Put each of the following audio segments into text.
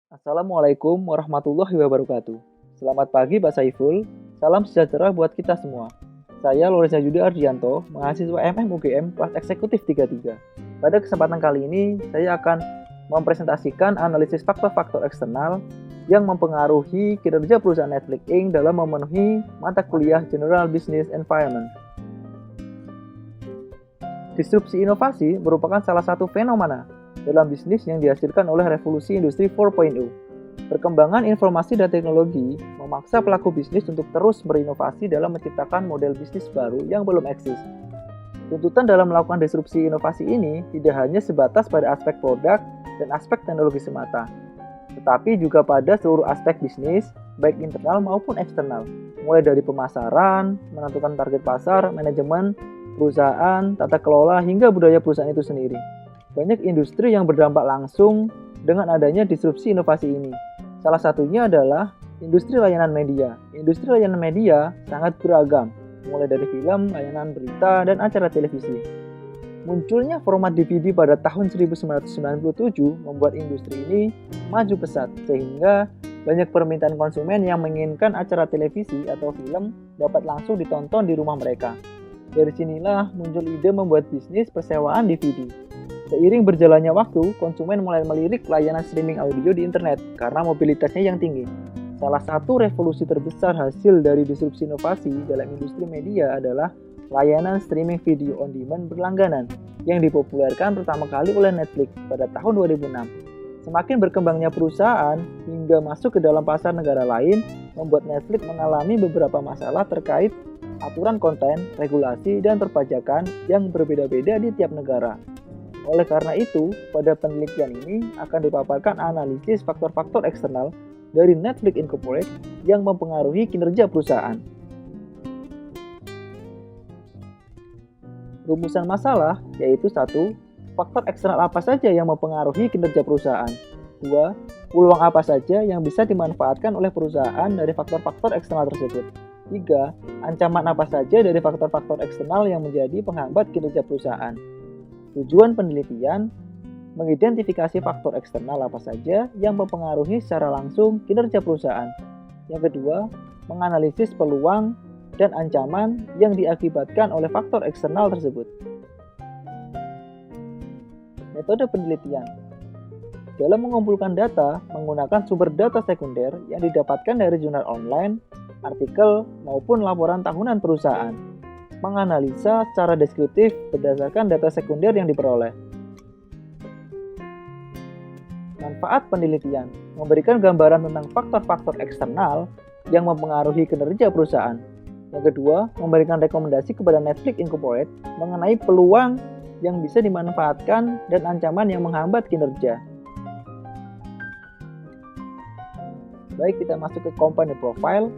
Assalamualaikum warahmatullahi wabarakatuh. Selamat pagi Pak Saiful, salam sejahtera buat kita semua. Saya Lorenza Yudi Ardianto, mahasiswa UGM kelas eksekutif 33. Pada kesempatan kali ini, saya akan mempresentasikan analisis faktor-faktor eksternal yang mempengaruhi kinerja perusahaan Netflix Inc. dalam memenuhi mata kuliah General Business Environment. Disrupsi inovasi merupakan salah satu fenomena dalam bisnis yang dihasilkan oleh revolusi industri 4.0. Perkembangan informasi dan teknologi memaksa pelaku bisnis untuk terus berinovasi dalam menciptakan model bisnis baru yang belum eksis. Tuntutan dalam melakukan disrupsi inovasi ini tidak hanya sebatas pada aspek produk dan aspek teknologi semata, tetapi juga pada seluruh aspek bisnis, baik internal maupun eksternal, mulai dari pemasaran, menentukan target pasar, manajemen, perusahaan, tata kelola, hingga budaya perusahaan itu sendiri. Banyak industri yang berdampak langsung dengan adanya disrupsi inovasi ini. Salah satunya adalah industri layanan media. Industri layanan media sangat beragam, mulai dari film, layanan berita, dan acara televisi. Munculnya format DVD pada tahun 1997 membuat industri ini maju pesat, sehingga banyak permintaan konsumen yang menginginkan acara televisi atau film dapat langsung ditonton di rumah mereka. Dari sinilah muncul ide membuat bisnis persewaan DVD. Seiring berjalannya waktu, konsumen mulai melirik layanan streaming audio di internet karena mobilitasnya yang tinggi. Salah satu revolusi terbesar hasil dari disrupsi inovasi dalam industri media adalah layanan streaming video on demand berlangganan yang dipopulerkan pertama kali oleh Netflix pada tahun 2006. Semakin berkembangnya perusahaan hingga masuk ke dalam pasar negara lain, membuat Netflix mengalami beberapa masalah terkait aturan konten, regulasi, dan perpajakan yang berbeda-beda di tiap negara. Oleh karena itu, pada penelitian ini akan dipaparkan analisis faktor-faktor eksternal dari Netflix Incorporated yang mempengaruhi kinerja perusahaan. Rumusan masalah yaitu 1. Faktor eksternal apa saja yang mempengaruhi kinerja perusahaan? 2. Peluang apa saja yang bisa dimanfaatkan oleh perusahaan dari faktor-faktor eksternal tersebut? 3. Ancaman apa saja dari faktor-faktor eksternal yang menjadi penghambat kinerja perusahaan? Tujuan penelitian mengidentifikasi faktor eksternal apa saja yang mempengaruhi secara langsung kinerja perusahaan. Yang kedua, menganalisis peluang dan ancaman yang diakibatkan oleh faktor eksternal tersebut. Metode penelitian dalam mengumpulkan data menggunakan sumber data sekunder yang didapatkan dari jurnal online, artikel, maupun laporan tahunan perusahaan. Menganalisa secara deskriptif berdasarkan data sekunder yang diperoleh. Manfaat penelitian memberikan gambaran tentang faktor-faktor eksternal yang mempengaruhi kinerja perusahaan. Yang kedua, memberikan rekomendasi kepada Netflix Incorporated mengenai peluang yang bisa dimanfaatkan dan ancaman yang menghambat kinerja. Baik, kita masuk ke company profile.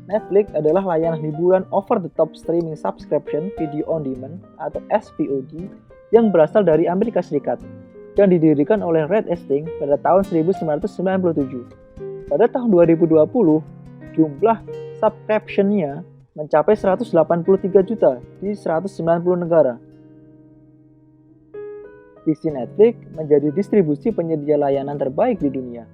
Netflix adalah layanan hiburan over-the-top streaming subscription video on demand atau SVOD yang berasal dari Amerika Serikat dan didirikan oleh Reed Hastings pada tahun 1997. Pada tahun 2020, jumlah subscription-nya mencapai 183 juta di 190 negara. Visi Netflix menjadi distribusi penyedia layanan terbaik di dunia.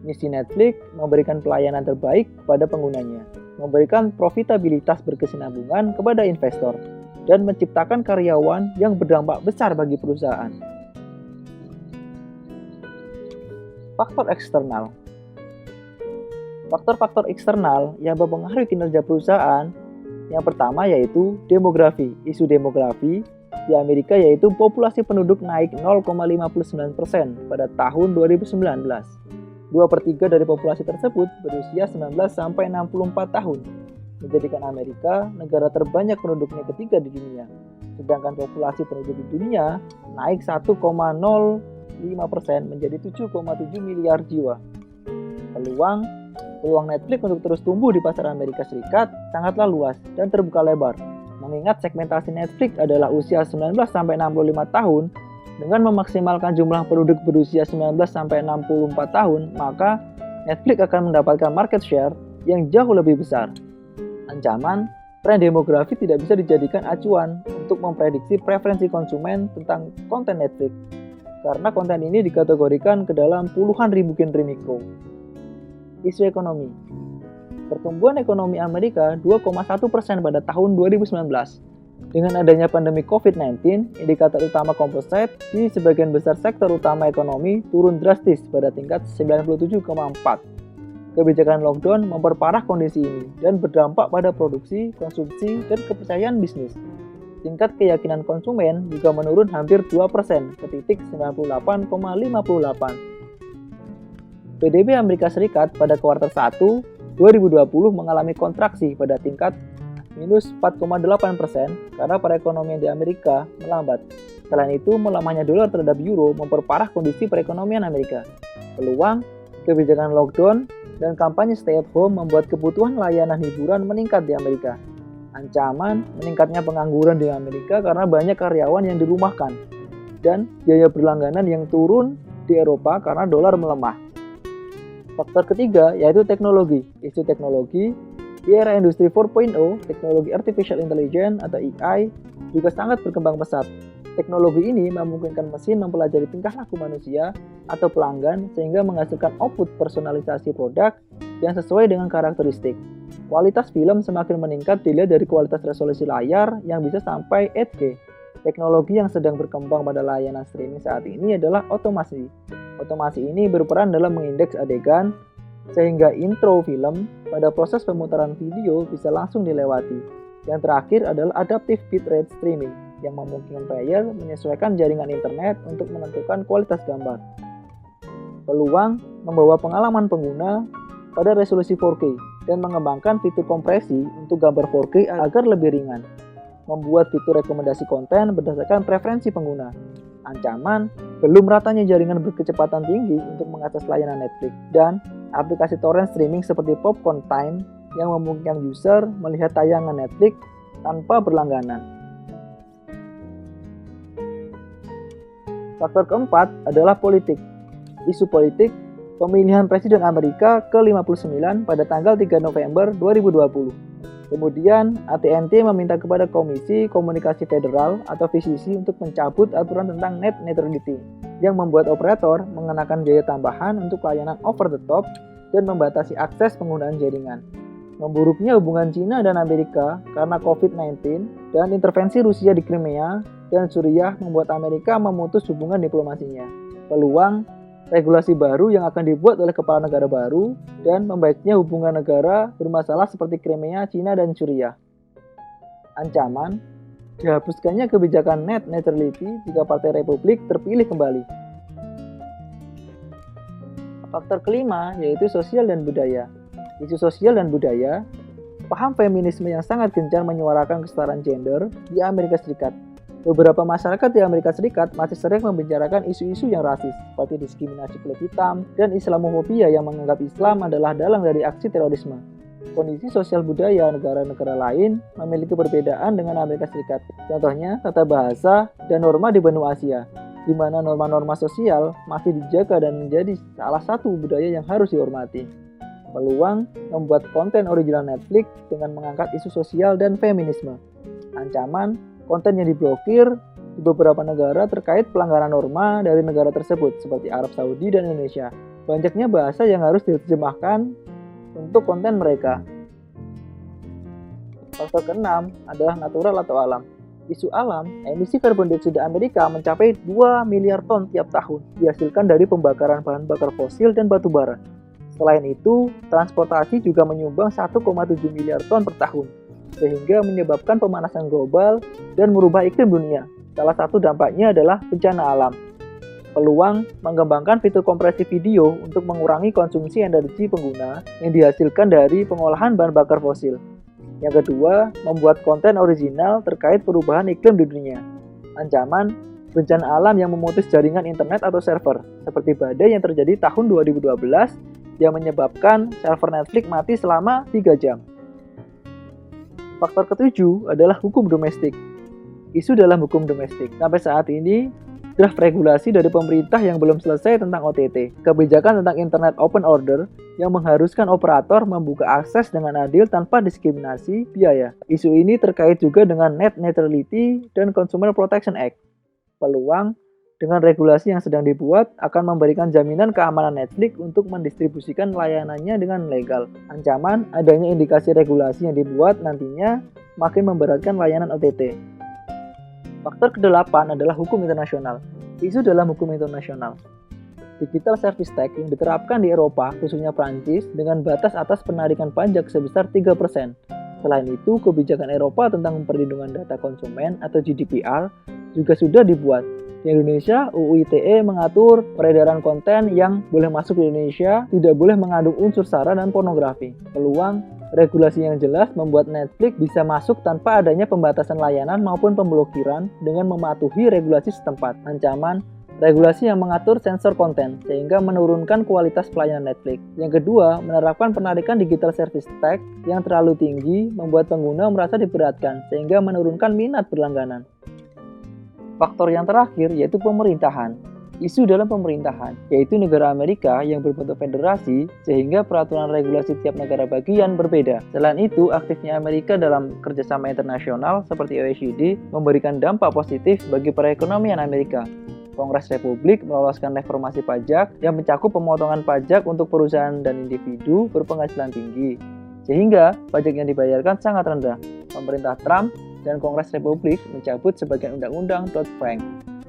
Misi Netflix memberikan pelayanan terbaik kepada penggunanya, memberikan profitabilitas berkesinambungan kepada investor, dan menciptakan karyawan yang berdampak besar bagi perusahaan. Faktor eksternal. Faktor-faktor eksternal yang mempengaruhi kinerja perusahaan yang pertama yaitu demografi. Isu demografi di Amerika yaitu populasi penduduk naik 0,59% pada tahun 2019. 2/3 dari populasi tersebut berusia 19 sampai 64 tahun, menjadikan Amerika negara terbanyak penduduknya ketiga di dunia. Sedangkan populasi penduduk di dunia naik 1,05% menjadi 7,7 miliar jiwa. Peluang Netflix untuk terus tumbuh di pasar Amerika Serikat sangatlah luas dan terbuka lebar. Mengingat segmentasi Netflix adalah usia 19 sampai 65 tahun, dengan memaksimalkan jumlah penduduk berusia 19 sampai 64 tahun, maka Netflix akan mendapatkan market share yang jauh lebih besar. Ancaman, tren demografi tidak bisa dijadikan acuan untuk memprediksi preferensi konsumen tentang konten Netflix. karena konten ini dikategorikan ke dalam puluhan ribu genre mikro. Isu ekonomi. Pertumbuhan ekonomi Amerika 2,1% pada tahun 2019. Dengan adanya pandemi COVID-19, indikator utama komposit di sebagian besar sektor utama ekonomi turun drastis pada tingkat 97,4. Kebijakan lockdown memperparah kondisi ini dan berdampak pada produksi, konsumsi, dan kepercayaan bisnis. Tingkat keyakinan konsumen juga menurun hampir 2% ke titik 98,58. PDB Amerika Serikat pada kuartal 1 2020 mengalami kontraksi pada tingkat minus 4,8% karena perekonomian di Amerika melambat. Selain itu, melemahnya dolar terhadap euro memperparah kondisi perekonomian Amerika. Peluang, kebijakan lockdown, dan kampanye stay at home membuat kebutuhan layanan hiburan meningkat di Amerika. Ancaman meningkatnya pengangguran di Amerika karena banyak karyawan yang dirumahkan, dan biaya berlangganan yang turun di Eropa karena dolar melemah. Faktor ketiga yaitu teknologi. Isu teknologi di era industri 4.0, teknologi artificial intelligence atau AI juga sangat berkembang pesat. Teknologi ini memungkinkan mesin mempelajari tingkah laku manusia atau pelanggan sehingga menghasilkan output personalisasi produk yang sesuai dengan karakteristik. Kualitas film semakin meningkat dilihat dari kualitas resolusi layar yang bisa sampai 8K. Teknologi yang sedang berkembang pada layanan streaming saat ini adalah otomasi. Otomasi ini berperan dalam mengindeks adegan sehingga intro film pada proses pemutaran video bisa langsung dilewati. Yang terakhir adalah adaptive bitrate streaming yang memungkinkan player menyesuaikan jaringan internet untuk menentukan kualitas gambar. Peluang membawa pengalaman pengguna pada resolusi 4K dan mengembangkan fitur kompresi untuk gambar 4K agar lebih ringan. Membuat fitur rekomendasi konten berdasarkan preferensi pengguna. Ancaman, belum ratanya jaringan berkecepatan tinggi untuk mengakses layanan Netflix dan aplikasi torrent streaming seperti Popcorn Time yang memungkinkan user melihat tayangan Netflix tanpa berlangganan. Faktor keempat adalah politik. Isu politik, pemilihan Presiden Amerika ke-59 pada tanggal 3 November 2020. Kemudian, AT&T meminta kepada Komisi Komunikasi Federal atau FCC untuk mencabut aturan tentang net neutrality yang membuat operator mengenakan biaya tambahan untuk layanan over the top dan membatasi akses penggunaan jaringan. Memburuknya hubungan Cina dan Amerika karena COVID-19 dan intervensi Rusia di Crimea dan Suriah membuat Amerika memutus hubungan diplomasinya. Peluang, regulasi baru yang akan dibuat oleh kepala negara baru, dan membaiknya hubungan negara bermasalah seperti Crimea, Cina, dan Suriah. Ancaman, dihapuskannya kebijakan net neutrality jika Partai Republik terpilih kembali. Faktor kelima yaitu sosial dan budaya. Isu sosial dan budaya, paham feminisme yang sangat gencar menyuarakan kesetaraan gender di Amerika Serikat. Beberapa masyarakat di Amerika Serikat masih sering membicarakan isu-isu yang rasis, seperti diskriminasi kulit hitam dan Islamofobia yang menganggap Islam adalah dalang dari aksi terorisme. Kondisi sosial budaya negara-negara lain memiliki perbedaan dengan Amerika Serikat. Contohnya, tata bahasa dan norma di benua Asia, di mana norma-norma sosial masih dijaga dan menjadi salah satu budaya yang harus dihormati. Peluang membuat konten original Netflix dengan mengangkat isu sosial dan feminisme. Ancaman, konten yang diblokir di beberapa negara terkait pelanggaran norma dari negara tersebut seperti Arab Saudi dan Indonesia. Banyaknya bahasa yang harus diterjemahkan untuk konten mereka. Faktor keenam adalah natural atau alam. Isu alam, emisi karbon dioksida Amerika mencapai 2 miliar ton tiap tahun, dihasilkan dari pembakaran bahan bakar fosil dan batu bara. Selain itu, transportasi juga menyumbang 1,7 miliar ton per tahun, sehingga menyebabkan pemanasan global dan merubah iklim dunia. Salah satu dampaknya adalah bencana alam. Peluang mengembangkan fitur kompresi video untuk mengurangi konsumsi energi pengguna yang dihasilkan dari pengolahan bahan bakar fosil. Yang kedua, membuat konten original terkait perubahan iklim di dunia. Ancaman, bencana alam yang memutus jaringan internet atau server, seperti badai yang terjadi tahun 2012 yang menyebabkan server Netflix mati selama 3 jam. Faktor ketujuh adalah hukum domestik. Isu dalam hukum domestik. Sampai saat ini, draft regulasi dari pemerintah yang belum selesai tentang OTT, kebijakan tentang Internet Open Order yang mengharuskan operator membuka akses dengan adil tanpa diskriminasi biaya. Isu ini terkait juga dengan Net Neutrality dan Consumer Protection Act. Peluang Dengan regulasi yang sedang dibuat akan memberikan jaminan keamanan Netflix untuk mendistribusikan layanannya dengan legal. Ancaman adanya indikasi regulasi yang dibuat nantinya makin memberatkan layanan OTT. Faktor ke-8 adalah hukum internasional. Isu dalam hukum internasional. Digital Service Tax yang diterapkan di Eropa, khususnya Prancis, dengan batas atas penarikan pajak sebesar 3%. Selain itu, kebijakan Eropa tentang perlindungan data konsumen atau GDPR juga sudah dibuat. Di Indonesia, UU ITE mengatur peredaran konten yang boleh masuk di Indonesia tidak boleh mengandung unsur sara dan pornografi. Peluang regulasi yang jelas membuat Netflix bisa masuk tanpa adanya pembatasan layanan maupun pemblokiran dengan mematuhi regulasi setempat. Ancaman regulasi yang mengatur sensor konten sehingga menurunkan kualitas pelayanan Netflix. Yang kedua, menerapkan penarikan digital service tax yang terlalu tinggi membuat pengguna merasa diberatkan sehingga menurunkan minat berlangganan. Faktor yang terakhir yaitu pemerintahan. Isu dalam pemerintahan, yaitu negara Amerika yang berbentuk federasi sehingga peraturan regulasi tiap negara bagian berbeda. Selain itu, aktifnya Amerika dalam kerjasama internasional seperti OECD memberikan dampak positif bagi perekonomian Amerika. Kongres Republik meloloskan reformasi pajak yang mencakup pemotongan pajak untuk perusahaan dan individu berpenghasilan tinggi, sehingga pajak yang dibayarkan sangat rendah. Pemerintah Trump dan Kongres Republik mencabut sebagian undang-undang Dodd-Frank.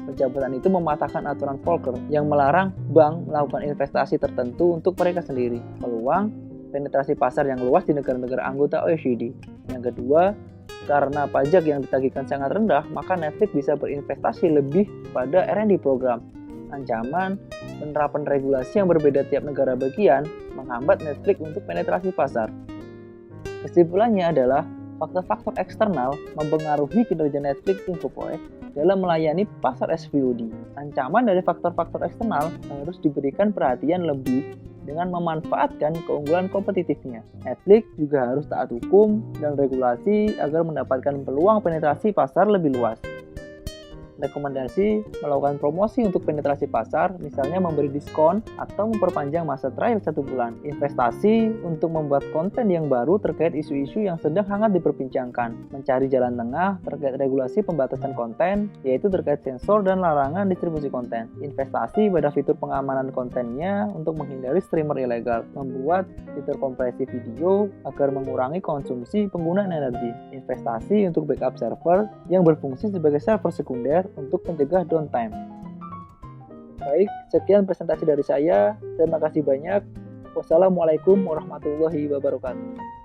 Pencabutan itu mematahkan aturan Volcker yang melarang bank melakukan investasi tertentu untuk mereka sendiri. Peluang penetrasi pasar yang luas di negara-negara anggota OECD. Yang kedua, karena pajak yang ditagihkan sangat rendah, maka Netflix bisa berinvestasi lebih pada R&D program. Ancaman penerapan regulasi yang berbeda tiap negara bagian menghambat Netflix untuk penetrasi pasar. Kesimpulannya adalah faktor-faktor eksternal mempengaruhi kinerja Netflix Incorporated dalam melayani pasar SVOD. Ancaman dari faktor-faktor eksternal harus diberikan perhatian lebih dengan memanfaatkan keunggulan kompetitifnya. Netflix juga harus taat hukum dan regulasi agar mendapatkan peluang penetrasi pasar lebih luas. Rekomendasi melakukan promosi untuk penetrasi pasar, misalnya memberi diskon atau memperpanjang masa trial 1 bulan. Investasi untuk membuat konten yang baru terkait isu-isu yang sedang hangat diperbincangkan. Mencari jalan tengah terkait regulasi pembatasan konten, yaitu terkait sensor dan larangan distribusi konten. Investasi pada fitur pengamanan kontennya untuk menghindari streamer ilegal. Membuat fitur kompresi video agar mengurangi konsumsi penggunaan energi. Investasi untuk backup server yang berfungsi sebagai server sekunder untuk mencegah downtime. Baik, sekian presentasi dari saya. Terima kasih banyak. Wassalamualaikum warahmatullahi wabarakatuh.